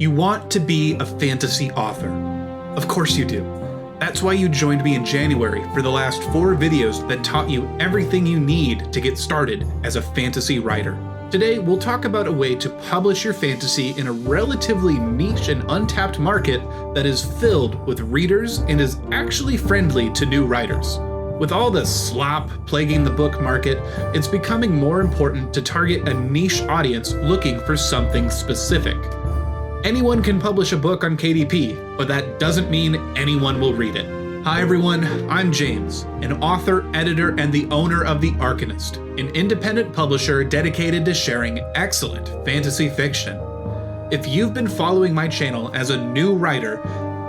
You want to be a fantasy author. Of course you do. That's why you joined me in January for the last 4 videos that taught you everything you need to get started as a fantasy writer. Today, we'll talk about a way to publish your fantasy in a relatively niche and untapped market that is filled with readers and is actually friendly to new writers. With all the slop plaguing the book market, it's becoming more important to target a niche audience looking for something specific. Anyone can publish a book on KDP, but that doesn't mean anyone will read it. Hi everyone, I'm James, an author, editor, and the owner of The Arcanist, an independent publisher dedicated to sharing excellent fantasy fiction. If you've been following my channel as a new writer,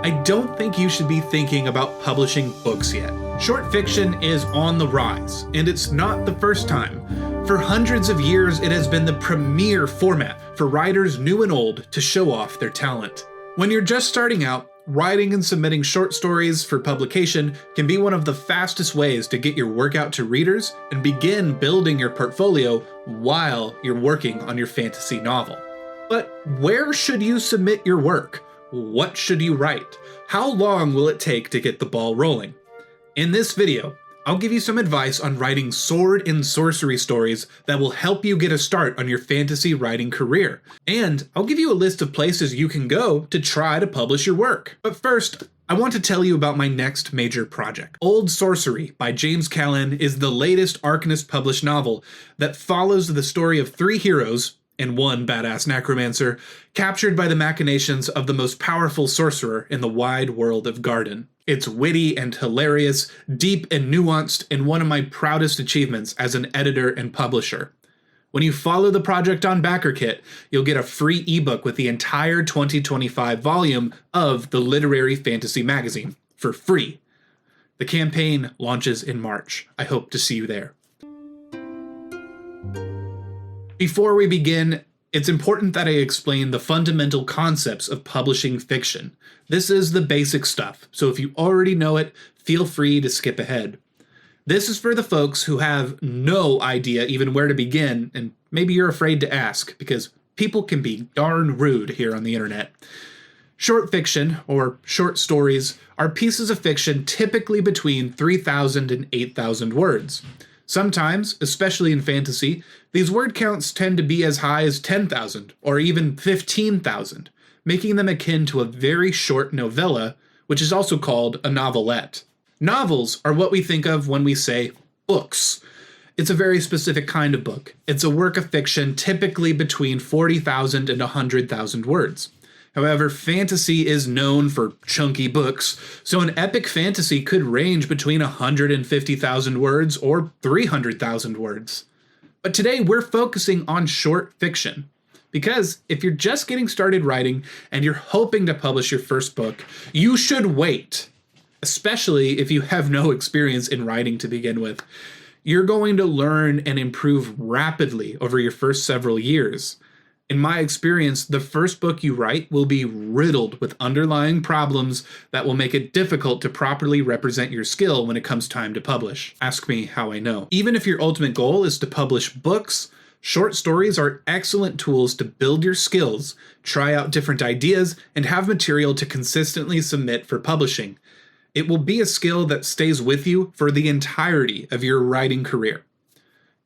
I don't think you should be thinking about publishing books yet. Short fiction is on the rise, and it's not the first time. For hundreds of years, it has been the premier format for writers new and old to show off their talent. When you're just starting out, writing and submitting short stories for publication can be one of the fastest ways to get your work out to readers and begin building your portfolio while you're working on your fantasy novel. But where should you submit your work? What should you write? How long will it take to get the ball rolling? In this video, I'll give you some advice on writing sword and sorcery stories that will help you get a start on your fantasy writing career. And I'll give you a list of places you can go to try to publish your work. But first, I want to tell you about my next major project. Sword Sorcery by James Callan is the latest Arcanist published novel that follows the story of 3 heroes and 1 badass necromancer captured by the machinations of the most powerful sorcerer in the wide world of Garden. It's witty and hilarious, deep and nuanced, and one of my proudest achievements as an editor and publisher. When you follow the project on BackerKit, you'll get a free ebook with the entire 2025 volume of the Literary Fantasy magazine for free. The campaign launches in March. I hope to see you there. Before we begin, it's important that I explain the fundamental concepts of publishing fiction. This is the basic stuff, so if you already know it, feel free to skip ahead. This is for the folks who have no idea even where to begin, and maybe you're afraid to ask, because people can be darn rude here on the internet. Short fiction, or short stories, are pieces of fiction typically between 3,000 and 8,000 words. Sometimes, especially in fantasy, these word counts tend to be as high as 10,000 or even 15,000, making them akin to a very short novella, which is also called a novelette. Novels are what we think of when we say books. It's a very specific kind of book. It's a work of fiction typically between 40,000 and 100,000 words. However, fantasy is known for chunky books, so an epic fantasy could range between 150,000 words or 300,000 words. But today we're focusing on short fiction, because if you're just getting started writing and you're hoping to publish your first book, you should wait, especially if you have no experience in writing to begin with. You're going to learn and improve rapidly over your first several years. In my experience, the first book you write will be riddled with underlying problems that will make it difficult to properly represent your skill when it comes time to publish. Ask me how I know. Even if your ultimate goal is to publish books, short stories are excellent tools to build your skills, try out different ideas, and have material to consistently submit for publishing. It will be a skill that stays with you for the entirety of your writing career.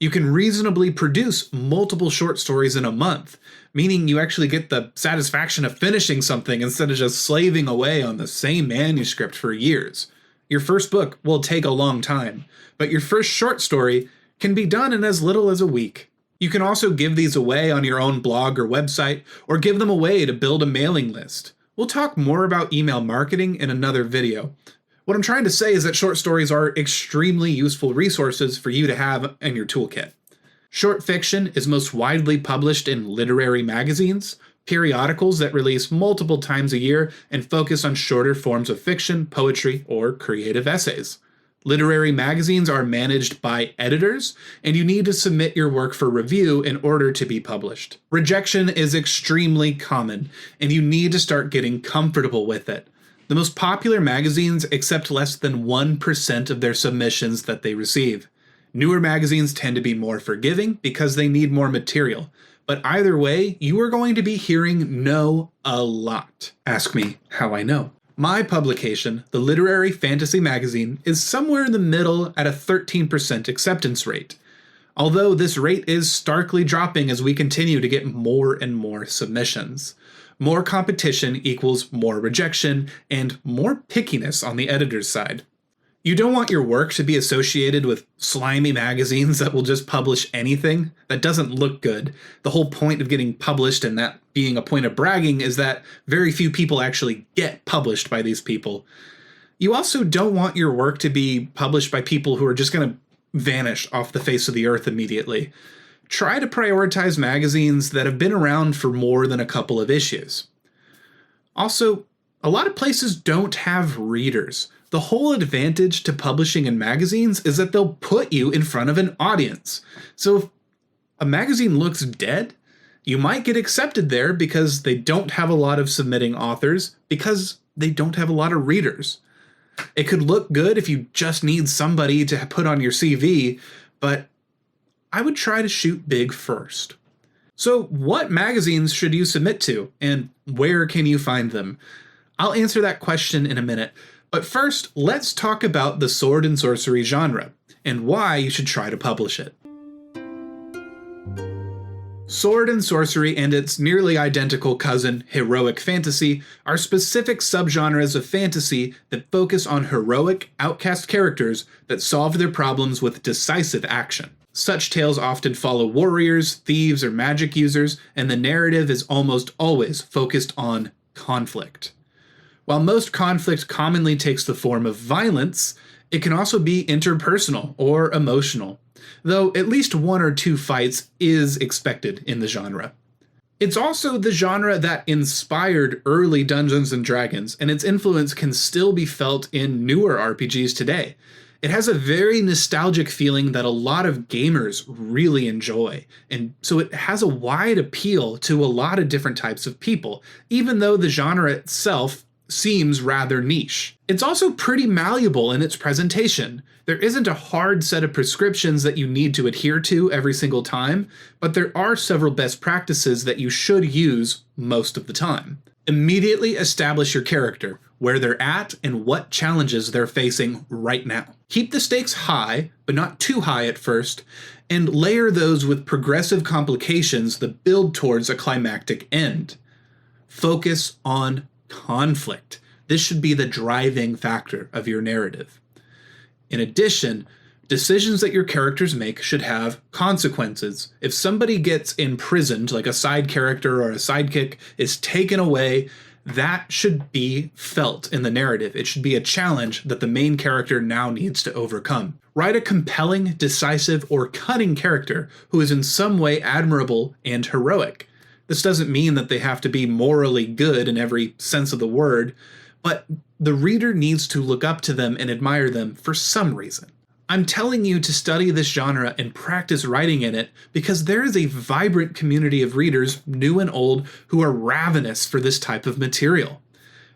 You can reasonably produce multiple short stories in a month, meaning you actually get the satisfaction of finishing something instead of just slaving away on the same manuscript for years. Your first book will take a long time, but your first short story can be done in as little as a week. You can also give these away on your own blog or website, or give them away to build a mailing list. We'll talk more about email marketing in another video. What I'm trying to say is that short stories are extremely useful resources for you to have in your toolkit. Short fiction is most widely published in literary magazines, periodicals that release multiple times a year and focus on shorter forms of fiction, poetry, or creative essays. Literary magazines are managed by editors, and you need to submit your work for review in order to be published. Rejection is extremely common, and you need to start getting comfortable with it. The most popular magazines accept less than 1% of their submissions that they receive. Newer magazines tend to be more forgiving because they need more material, But either way, you are going to be hearing no a lot. Ask me how I know. My publication, the Literary Fantasy Magazine, is somewhere in the middle at a 13% acceptance rate. Although this rate is starkly dropping as we continue to get more and more submissions. More competition equals more rejection and more pickiness on the editor's side. You don't want your work to be associated with slimy magazines that will just publish anything. That doesn't look good. The whole point of getting published and that being a point of bragging is that very few people actually get published by these people. You also don't want your work to be published by people who are just going to vanish off the face of the earth immediately. Try to prioritize magazines that have been around for more than a couple of issues. Also, a lot of places don't have readers. The whole advantage to publishing in magazines is that they'll put you in front of an audience. So if a magazine looks dead, you might get accepted there because they don't have a lot of submitting authors, because they don't have a lot of readers. It could look good if you just need somebody to put on your CV, but I would try to shoot big first. So what magazines should you submit to, and where can you find them? I'll answer that question in a minute. But first, let's talk about the sword and sorcery genre, and why you should try to publish it. Sword and sorcery and its nearly identical cousin, heroic fantasy, are specific subgenres of fantasy that focus on heroic, outcast characters that solve their problems with decisive action. Such tales often follow warriors, thieves, or magic users, and the narrative is almost always focused on conflict. While most conflict commonly takes the form of violence, it can also be interpersonal or emotional, though at least one or two fights is expected in the genre. It's also the genre that inspired early Dungeons & Dragons, and its influence can still be felt in newer RPGs today. It has a very nostalgic feeling that a lot of gamers really enjoy, and so it has a wide appeal to a lot of different types of people, even though the genre itself seems rather niche. It's also pretty malleable in its presentation. There isn't a hard set of prescriptions that you need to adhere to every single time, but there are several best practices that you should use most of the time. Immediately establish your character, where they're at, and what challenges they're facing right now. Keep the stakes high, but not too high at first, and layer those with progressive complications that build towards a climactic end. Focus on conflict. This should be the driving factor of your narrative. In addition, decisions that your characters make should have consequences. If somebody gets imprisoned, like a side character or a sidekick is taken away, that should be felt in the narrative. It should be a challenge that the main character now needs to overcome. Write a compelling, decisive, or cunning character who is in some way admirable and heroic. This doesn't mean that they have to be morally good in every sense of the word, but the reader needs to look up to them and admire them for some reason. I'm telling you to study this genre and practice writing in it because there is a vibrant community of readers, new and old, who are ravenous for this type of material.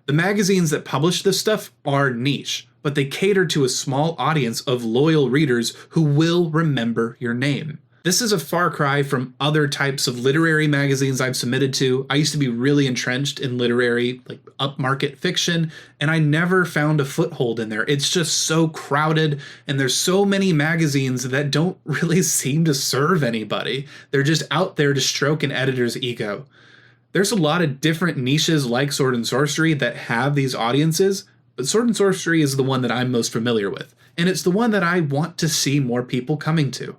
The magazines that publish this stuff are niche, but they cater to a small audience of loyal readers who will remember your name. This is a far cry from other types of literary magazines I've submitted to. I used to be really entrenched in literary, upmarket fiction, and I never found a foothold in there. It's just so crowded, and there's so many magazines that don't really seem to serve anybody. They're just out there to stroke an editor's ego. There's a lot of different niches like Sword and Sorcery that have these audiences, but Sword and Sorcery is the one that I'm most familiar with, and it's the one that I want to see more people coming to.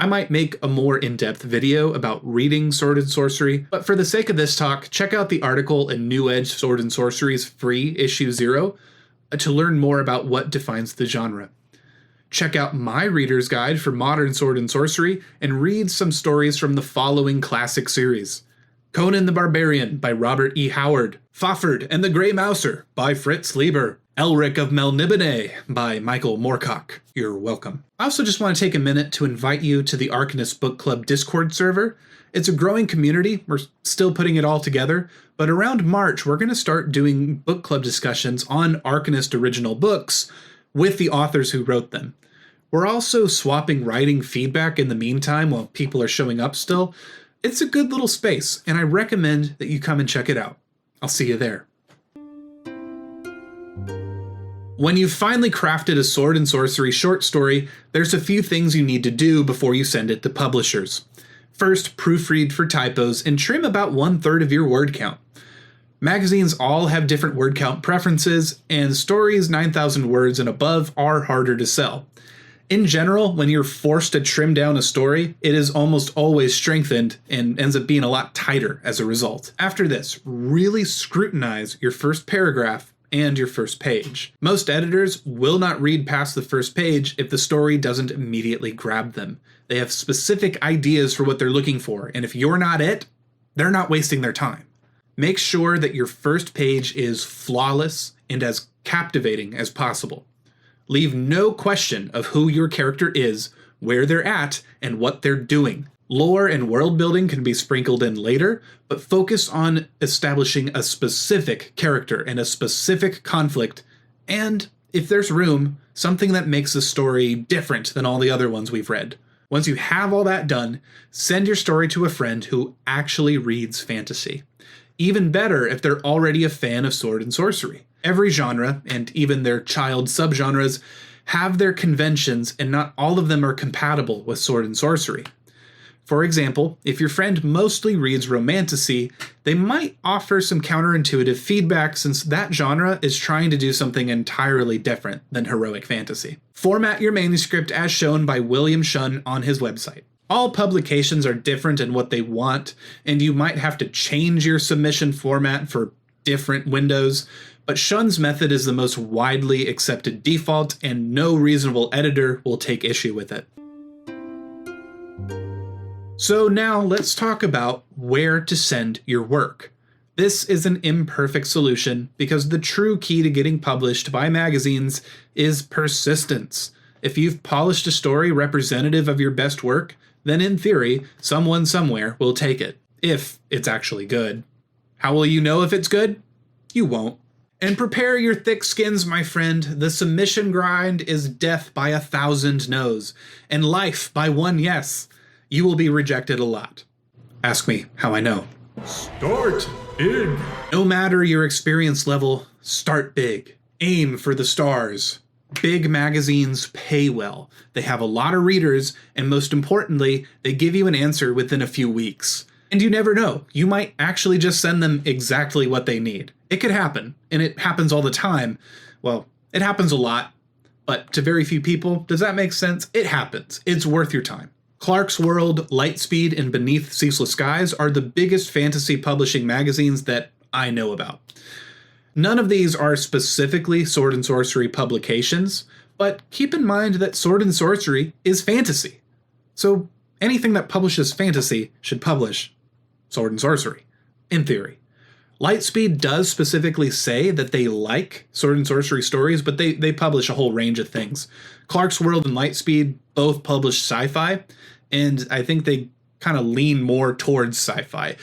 I might make a more in-depth video about reading Sword and Sorcery, but for the sake of this talk, check out the article in New Edge Sword and Sorcery's free issue 0 to learn more about what defines the genre. Check out my reader's guide for modern Sword and Sorcery and read some stories from the following classic series. Conan the Barbarian by Robert E. Howard, Fafhrd and the Grey Mouser by Fritz Leiber, Elric of Melniboné by Michael Moorcock. You're welcome. I also just want to take a minute to invite you to the Arcanist Book Club Discord server. It's a growing community. We're still putting it all together, but around March, we're going to start doing book club discussions on Arcanist original books with the authors who wrote them. We're also swapping writing feedback in the meantime while people are showing up still. It's a good little space, and I recommend that you come and check it out. I'll see you there. When you've finally crafted a Sword and Sorcery short story, there's a few things you need to do before you send it to publishers. First, proofread for typos and trim about 1/3 of your word count. Magazines all have different word count preferences, and stories 9,000 words and above are harder to sell. In general, when you're forced to trim down a story, it is almost always strengthened and ends up being a lot tighter as a result. After this, really scrutinize your first paragraph and your first page. Most editors will not read past the first page if the story doesn't immediately grab them. They have specific ideas for what they're looking for, and if you're not it, they're not wasting their time. Make sure that your first page is flawless and as captivating as possible. Leave no question of who your character is, where they're at, and what they're doing. Lore and world building can be sprinkled in later, but focus on establishing a specific character and a specific conflict, and, if there's room, something that makes the story different than all the other ones we've read. Once you have all that done, send your story to a friend who actually reads fantasy. Even better if they're already a fan of Sword and Sorcery. Every genre, and even their child subgenres, have their conventions, and not all of them are compatible with Sword and Sorcery. For example, if your friend mostly reads romantasy, they might offer some counterintuitive feedback since that genre is trying to do something entirely different than heroic fantasy. Format your manuscript as shown by William Shun on his website. All publications are different in what they want, and you might have to change your submission format for different windows, but Shun's method is the most widely accepted default, and no reasonable editor will take issue with it. So now let's talk about where to send your work. This is an imperfect solution because the true key to getting published by magazines is persistence. If you've polished a story representative of your best work, then in theory, someone somewhere will take it, if it's actually good. How will you know if it's good? You won't. And prepare your thick skins, my friend. The submission grind is death by 1,000 no's, and life by 1 yes. You will be rejected a lot. Ask me how I know. Start big. No matter your experience level, start big. Aim for the stars. Big magazines pay well. They have a lot of readers, and most importantly, they give you an answer within a few weeks. And you never know, you might actually just send them exactly what they need. It could happen, and it happens all the time. Well, it happens a lot, but to very few people. Does that make sense? It happens. It's worth your time. Clark's World, Lightspeed, and Beneath Ceaseless Skies are the biggest fantasy publishing magazines that I know about. None of these are specifically Sword and Sorcery publications, but keep in mind that Sword and Sorcery is fantasy. So anything that publishes fantasy should publish Sword and Sorcery, in theory. Lightspeed does specifically say that they like Sword and Sorcery stories, but they publish a whole range of things. Clark's World and Lightspeed both publish sci-fi, and I think they kind of lean more towards sci-fi.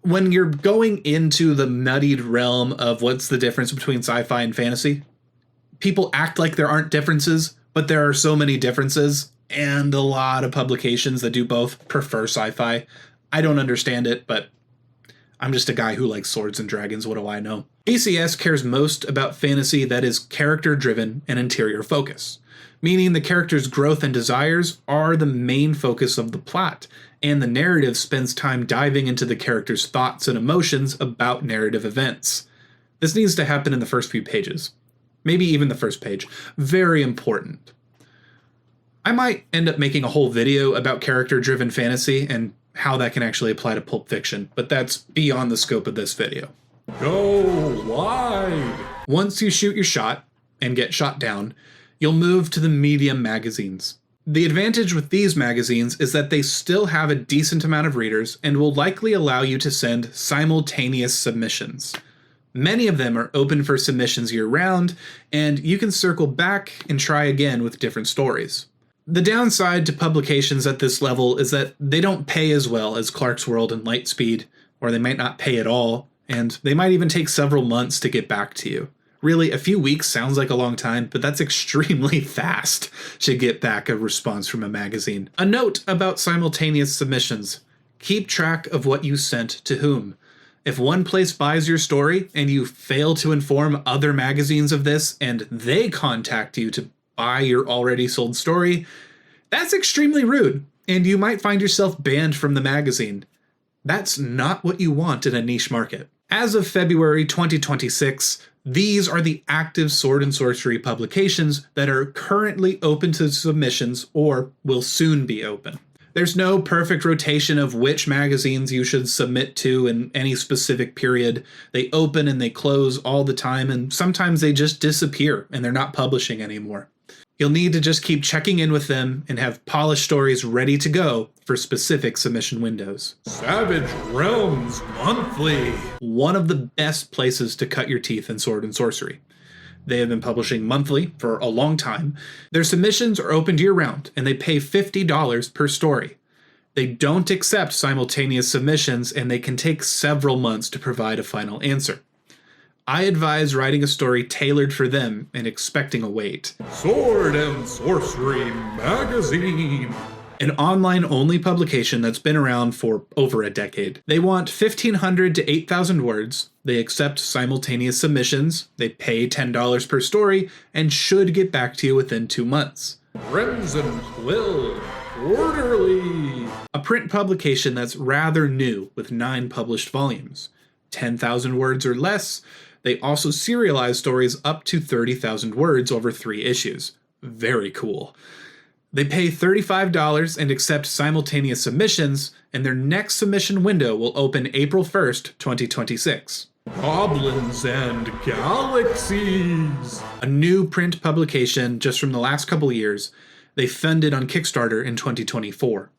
When you're going into the muddied realm of what's the difference between sci-fi and fantasy, people act like there aren't differences, but there are so many differences, and a lot of publications that do both prefer sci-fi. I don't understand it, but I'm just a guy who likes swords and dragons. What do I know? ACS cares most about fantasy that is character-driven and interior focus, meaning the character's growth and desires are the main focus of the plot, and the narrative spends time diving into the character's thoughts and emotions about narrative events. This needs to happen in the first few pages. Maybe even the first page. Very important. I might end up making a whole video about character-driven fantasy and how that can actually apply to Pulp Fiction, but that's beyond the scope of this video. Go wide! Once you shoot your shot and get shot down, you'll move to the medium magazines. The advantage with these magazines is that they still have a decent amount of readers and will likely allow you to send simultaneous submissions. Many of them are open for submissions year-round, and you can circle back and try again with different stories. The downside to publications at this level is that they don't pay as well as Clark's World and Lightspeed, or they might not pay at all, and they might even take several months to get back to you. Really, a few weeks sounds like a long time, but that's extremely fast to get back a response from a magazine. A note about simultaneous submissions. Keep track of what you sent to whom. If one place buys your story and you fail to inform other magazines of this and they contact you to buy your already sold story, that's extremely rude, and you might find yourself banned from the magazine. That's not what you want in a niche market. As of February 2026, these are the active Sword and Sorcery publications that are currently open to submissions or will soon be open. There's no perfect rotation of which magazines you should submit to in any specific period. They open and they close all the time, and sometimes they just disappear and they're not publishing anymore. You'll need to just keep checking in with them and have polished stories ready to go for specific submission windows. Savage Realms Monthly. One of the best places to cut your teeth in Sword and Sorcery. They have been publishing monthly for a long time. Their submissions are open year-round, and they pay $50 per story. They don't accept simultaneous submissions, and they can take several months to provide a final answer. I advise writing a story tailored for them and expecting a wait. Sword and Sorcery Magazine. An online-only publication that's been around for over a decade. They want 1,500 to 8,000 words. They accept simultaneous submissions. They pay $10 per story and should get back to you within 2 months. Crimson Quill Quarterly. A print publication that's rather new with 9 published volumes. 10,000 words or less. They also serialize stories up to 30,000 words over 3 issues. Very cool. They pay $35 and accept simultaneous submissions, and their next submission window will open April 1st, 2026. Goblins and Galaxies. A new print publication just from the last couple years. They funded on Kickstarter in 2024.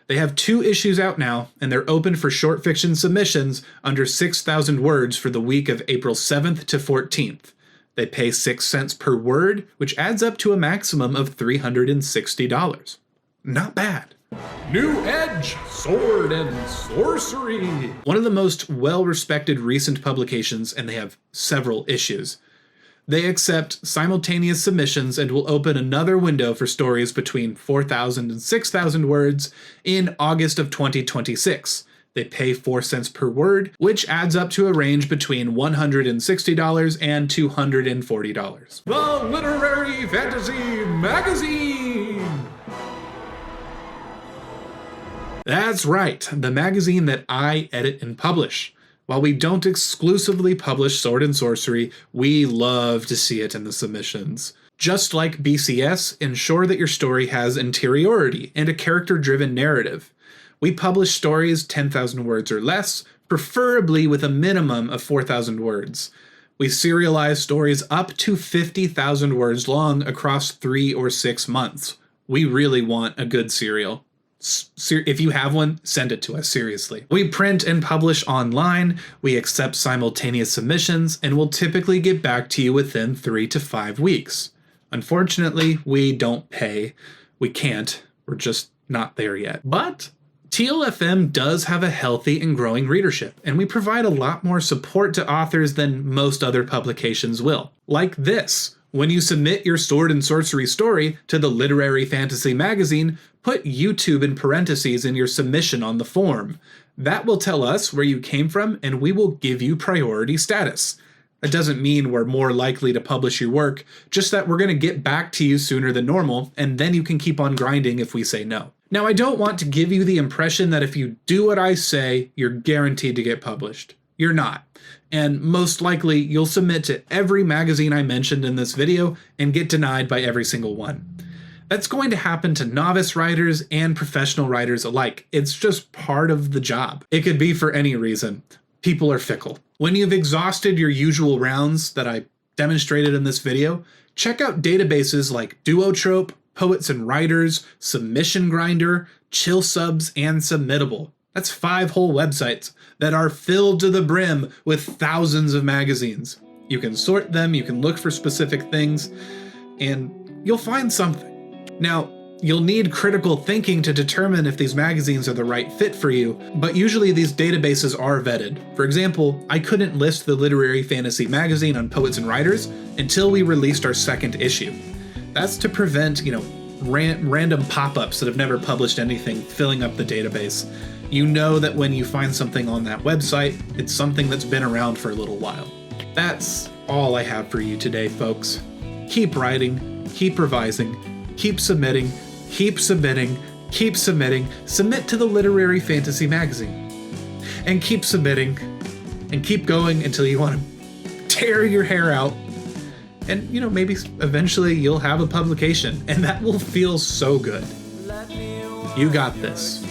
They have 2 issues out now, and they're open for short fiction submissions under 6,000 words for the week of April 7th to 14th. They pay 6 cents per word, which adds up to a maximum of $360. Not bad. New Edge Sword and Sorcery. One of the most well-respected recent publications, and they have several issues. They accept simultaneous submissions and will open another window for stories between 4,000 and 6,000 words in August of 2026. They pay 4 cents per word, which adds up to a range between $160 and $240. The Literary Fantasy Magazine! That's right, the magazine that I edit and publish. While we don't exclusively publish Sword and Sorcery, we love to see it in the submissions. Just like BCS, ensure that your story has interiority and a character-driven narrative. We publish stories 10,000 words or less, preferably with a minimum of 4,000 words. We serialize stories up to 50,000 words long across 3 or 6 months. We really want a good serial. If you have one, send it to us, seriously. We print and publish online, we accept simultaneous submissions, and we'll typically get back to you within 3 to 5 weeks. Unfortunately, we don't pay. We can't. We're just not there yet. But TLFM does have a healthy and growing readership, and we provide a lot more support to authors than most other publications will. Like this. When you submit your Sword and Sorcery story to the Literary Fantasy Magazine, put YouTube in parentheses in your submission on the form. That will tell us where you came from, and we will give you priority status. That doesn't mean we're more likely to publish your work, just that we're going to get back to you sooner than normal, and then you can keep on grinding if we say no. Now, I don't want to give you the impression that if you do what I say, you're guaranteed to get published. You're not. And most likely, you'll submit to every magazine I mentioned in this video and get denied by every single one. That's going to happen to novice writers and professional writers alike. It's just part of the job. It could be for any reason. People are fickle. When you've exhausted your usual rounds that I demonstrated in this video, check out databases like Duotrope, Poets and Writers, Submission Grinder, Chill Subs, and Submittable. That's 5 whole websites that are filled to the brim with thousands of magazines. You can sort them, you can look for specific things, and you'll find something. Now, you'll need critical thinking to determine if these magazines are the right fit for you, but usually these databases are vetted. For example, I couldn't list the Literary Fantasy Magazine on Poets and Writers until we released our 2nd issue. That's to prevent, random pop-ups that have never published anything filling up the database. You know that when you find something on that website, it's something that's been around for a little while. That's all I have for you today, folks. Keep writing, keep revising, keep submitting, keep submitting, keep submitting. Submit to the Literary Fantasy magazine. And keep submitting, and keep going until you want to tear your hair out. And, maybe eventually you'll have a publication, and that will feel so good. You got this.